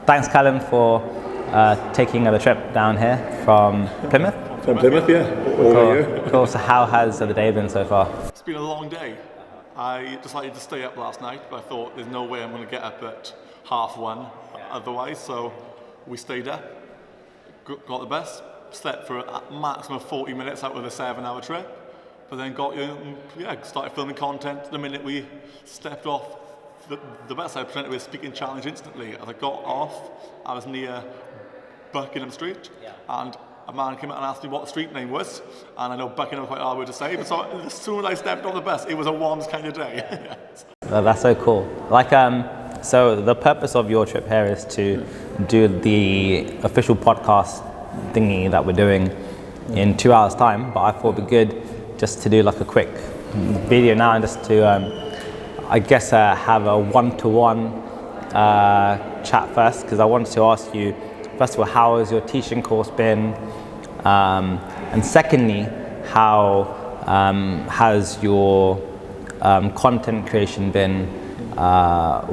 Thanks, Callum, for taking the trip down here from Plymouth. From Plymouth, yeah. Cool. So how has the day been so far? It's been a long day. I decided to stay up last night, but I thought there's no way I'm going to get up at 1:30 otherwise, so we stayed up, got the bus, slept for a maximum of 40 minutes out of a 7-hour trip, but then started filming content the minute we stepped off the bus. I presented with a speaking challenge instantly. As I got off, I was near Buckingham Street, and a man came out and asked me what the street name was, and I know Buckingham quite hard word to say, but so as soon as I stepped off the bus, it was a Wams kind of day. Well, that's so cool. So the purpose of your trip here is to do the official podcast thingy that we're doing in 2 hours time, but I thought it'd be good just to do like a quick video now and just to have a one-to-one chat first, because I wanted to ask you, first of all, how has your teaching course been? And secondly, how has your content creation been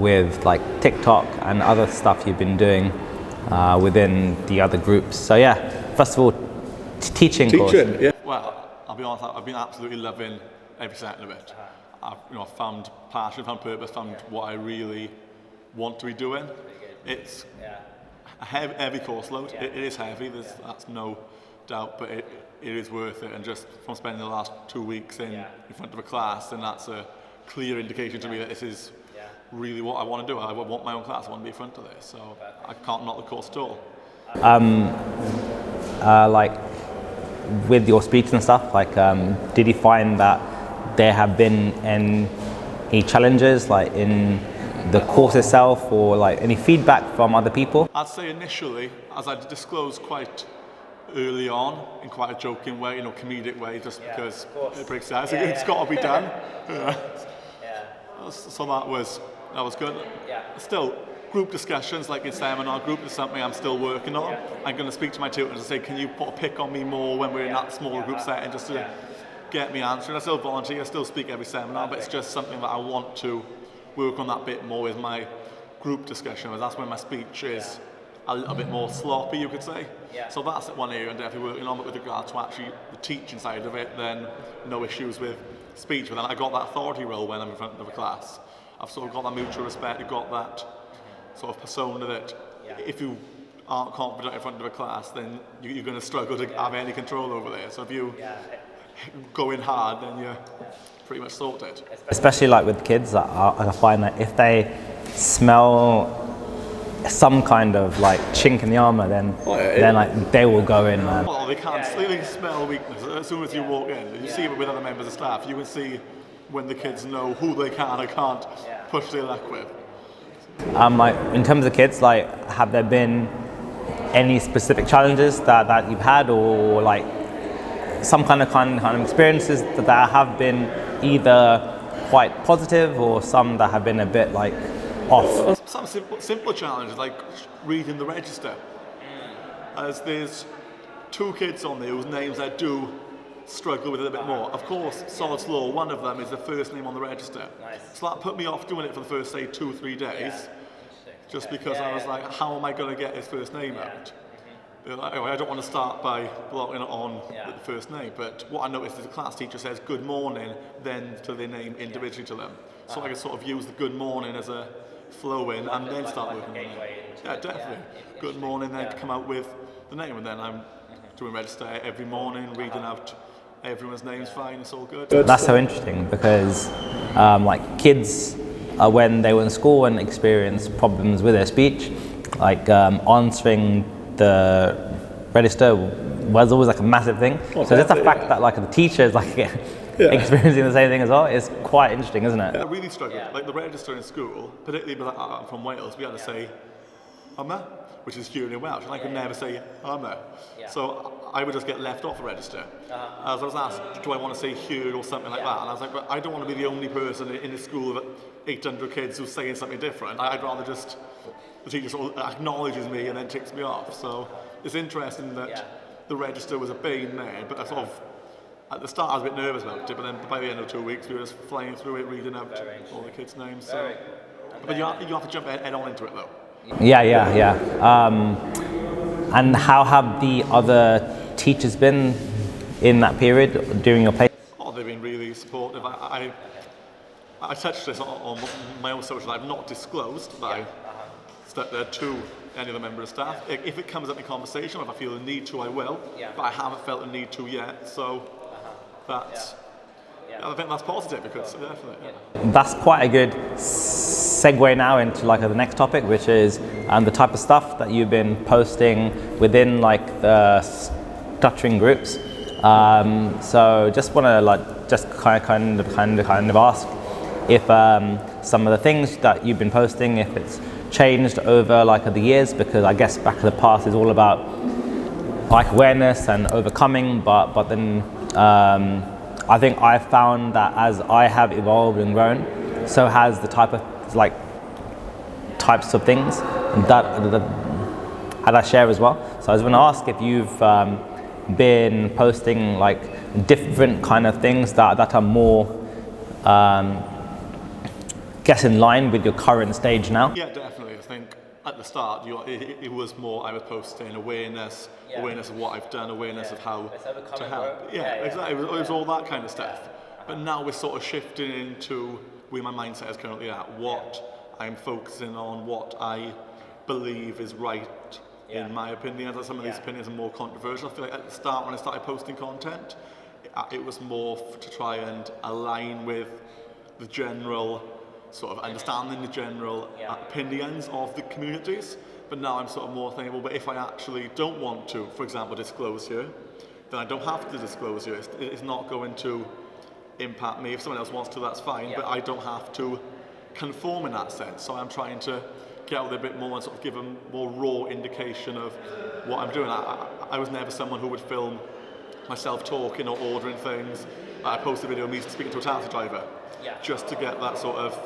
with like TikTok and other stuff you've been doing within the other groups? So yeah, first of all, teaching course. Yeah. Well, I'll be honest, I've been absolutely loving every second of it. I've found passion, found purpose, found what I really want to be doing. It's a heavy course load. It is heavy, that's no doubt, but it is worth it. And just from spending the last 2 weeks in front of a class, then that's a clear indication to me that this is really what I want to do. I want my own class, I want to be in front of this, so I can't knock the course at all. Like with your speech and stuff, did you find that there have been any challenges like in the course itself, or like any feedback from other people? I'd say initially, as I disclosed quite early on in quite a joking way, comedic way, just because it breaks the ice. It's got to be done. So that was good. Still, group discussions, like in seminar group, is something I'm still working on. I'm going to speak to my tutors and say, can you put a pick on me more when we're in that smaller group setting, just to get me answering. I still volunteer, I still speak every seminar, but it's just something that I want to work on that bit more with my group discussion. That's when my speech is a little bit more sloppy, you could say. So that's one area I'm definitely working on, but with regard to actually the teaching side of it, then no issues with speech. But then I got that authority role when I'm in front of a class. I've sort of got that mutual respect, I've got that sort of persona that if you aren't confident in front of a class, then you're going to struggle to have any control over there. So if you go in hard, then you're pretty much sorted. Especially like with kids, I find that if they smell some kind of like chink in the armour, then like they will go in. Well, they can smell weakness as soon as you walk in. You see it with other members of staff. You can see when the kids know who they can and can't push their luck with. Like in terms of kids, like have there been any specific challenges that you've had, or like some kind of experiences that have been either quite positive or some that have been a bit like off? Some simple challenges like reading the register. As there's 2 kids on there whose names I do struggle with a bit more. Of course, Solid's Law, one of them is the first name on the register. So that put me off doing it for the first, say, 2-3 days, just because I was like, how am I going to get his first name out? Anyway, I don't want to start by blocking it on the first name, but what I noticed is the class teacher says good morning, then to their name individually to them. So I can sort of use the good morning as a flow in and then start working on the name. Yeah, definitely. Good morning, then come out with the name, and then I'm doing register every morning, reading out everyone's name's fine, it's all good. That's so interesting, because like kids, when they were in school and experienced problems with their speech, like answering the register was always like a massive thing. So just the fact that like the teacher is like experiencing the same thing as well is quite interesting, isn't it? I really struggled. Like the register in school, particularly like, I'm from Wales, we had to say Hummer, which is here in Welsh, and I could never say Hummer. So I would just get left off the register. As I was asked, do I want to say here or something like that? And I was like, well, I don't want to be the only person in a school of 800 kids who's saying something different. I'd rather just the teacher sort of acknowledges me and then ticks me off. So it's interesting that the register was a pain there, but I sort of, at the start I was a bit nervous about it, but then by the end of 2 weeks we were just flying through it, reading out all the kids' names. So, but you have to jump head on into it though. Yeah. And how have the other teachers been in that period during your placement? Oh, they've been really supportive. I touched this on my own social life, not disclosed that I stuttered to any other member of staff. If it comes up in conversation, if I feel the need to, I will. But I haven't felt the need to yet. So that's, I think that's positive because definitely. That's quite a good segue now into like the next topic, which is the type of stuff that you've been posting within like the stuttering groups. So just want to like just kind of ask if some of the things that you've been posting, if it's changed over like the years, because I guess back in the past is all about like awareness and overcoming, but then I think I've found that as I have evolved and grown, so has the types of things that I share as well. So I was going to ask if you've been posting like different kind of things that are more guess in line with your current stage now. Yeah, definitely. I think at the start it was more I was posting awareness of what I've done, awareness of how to help. Exactly. It was all that kind of stuff. But now we're sort of shifting into where my mindset is currently at, what I'm focusing on, what I believe is right in my opinion. Some of these opinions are more controversial. I feel like at the start when I started posting content, it was more to try and align with the general sort of understanding, the general opinions of the communities. But now I'm sort of more thinking, well, but if I actually don't want to, for example, disclose here, then I don't have to disclose here. It's not going to impact me. If someone else wants to, that's fine, but I don't have to conform in that sense. So I'm trying to get out there a bit more and sort of give a more raw indication of what I'm doing. I was never someone who would film myself talking or ordering things. I posted a video of me speaking to a taxi driver, just to get that sort of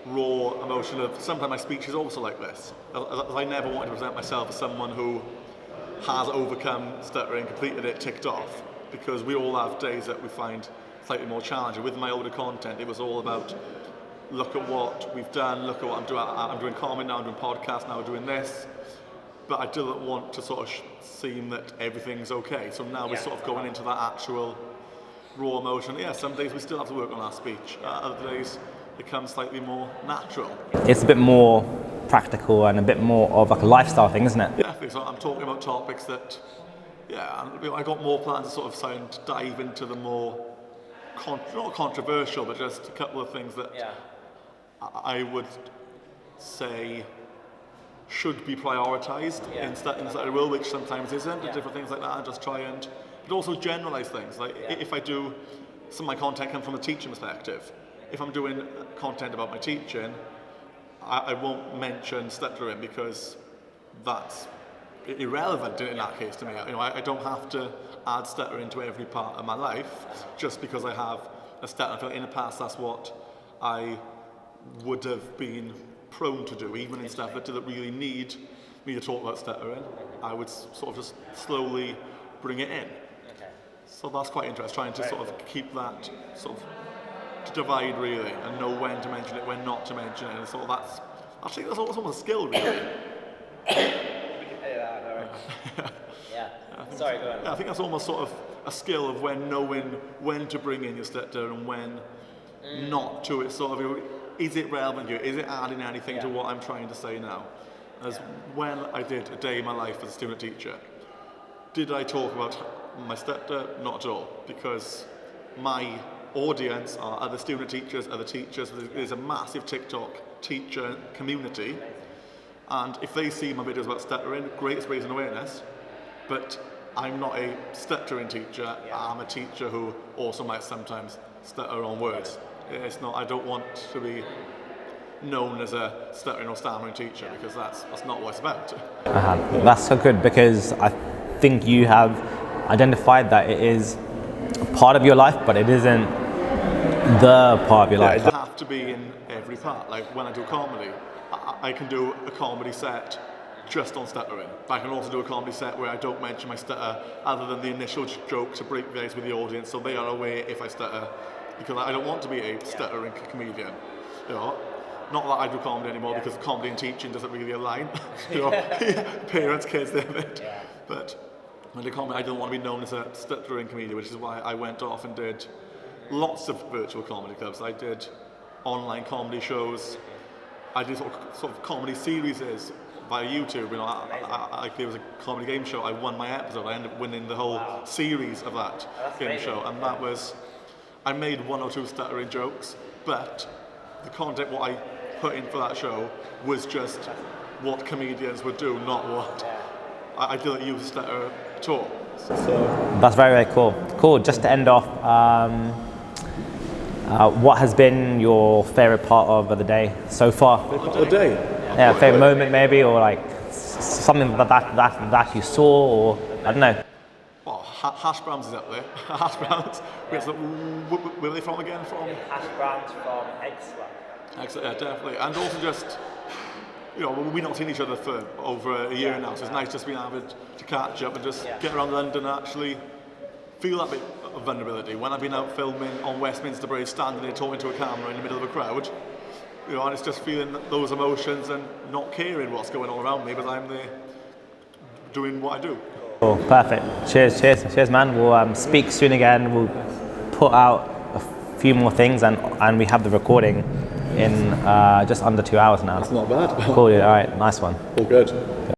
raw emotion of sometimes my speech is also like this. I never wanted to present myself as someone who has overcome stuttering, completed it, ticked off, because we all have days that we find slightly more challenging. With my older content, it was all about look at what we've done, look at what I'm doing. I'm doing comedy now, I'm doing podcasts now, I'm doing this. But I didn't want to sort of seem that everything's okay. So now we're sort of going into that actual raw emotion. Yeah, some days we still have to work on our speech. Other days it comes slightly more natural. It's a bit more practical and a bit more of like a lifestyle thing, isn't it? Definitely. So I'm talking about topics that, I got more plans to sort of dive into the more, not controversial, but just a couple of things that I would say should be prioritised in the world, which sometimes isn't, and different things like that, and just try and, but also generalise things. Like if I do, some of my content comes from a teaching perspective. If I'm doing content about my teaching, I won't mention stuttering because that's irrelevant in that case to me. I don't have to add stuttering to every part of my life just because I have a stutter. I feel like in the past that's what I would have been prone to do, even in stuff that didn't really need me to talk about stuttering. I would sort of just slowly bring it in. So that's quite interesting, trying to sort of keep that sort of divide really, and know when to mention it, when not to mention it, and sort of that's, I think that's almost a skill really. Sorry, go on. I think that's almost sort of a skill of knowing when to bring in your stutter and when not to. It's sort of, is it relevant here? Is it adding anything to what I'm trying to say now? As when I did a day in my life as a student teacher, did I talk about my stutter? Not at all, because my audience are other student teachers, other teachers. There's a massive TikTok teacher community, and if they see my videos about stuttering, great, it's raising awareness, but I'm not a stuttering teacher. I'm a teacher who also might sometimes stutter on words. It's not, I don't want to be known as a stuttering or stammering teacher, because that's not what it's about. That's so good, because I think you have identified that it is a part of your life, but it isn't the part of your life. It have to be in every part. Like when I do comedy, I can do a comedy set just on stuttering. But I can also do a comedy set where I don't mention my stutter other than the initial joke to break the ice with the audience, so they are aware if I stutter, because I don't want to be a stuttering comedian. Not that I do comedy anymore because comedy and teaching doesn't really align. You know, parents, kids, they're a bit. But when I did comedy, I didn't want to be known as a stuttering comedian, which is why I went off and did lots of virtual comedy clubs. I did online comedy shows. I did sort of comedy series via YouTube. You know, there was a comedy game show. I won my episode. I ended up winning the whole series of that game show, and that was. I made 1 or 2 stuttering jokes, but the content what I put in for that show was just what comedians would do, not what I didn't use stutter at all. So that's very, very cool. Cool. Just to end off, what has been your favorite part of the day so far? The day? Yeah, favorite moment maybe, or like something that you saw, or I don't know. Well, hash browns is up there. Hash browns. Where are they from again? From hash browns from Excellent. Excellent, yeah, definitely. And also just, you know, we've not seen each other for over a year now, so it's nice just being able to catch up and just get around London and actually feel that bit of vulnerability. When I've been out filming on Westminster Bridge, standing there talking to a camera in the middle of a crowd, you know, and it's just feeling those emotions and not caring what's going on around me, but I'm there doing what I do. Oh, perfect. Cheers, man. We'll speak soon again. We'll put out a few more things, and we have the recording in just under 2 hours now. That's not bad. Cool, all right, nice one. All good.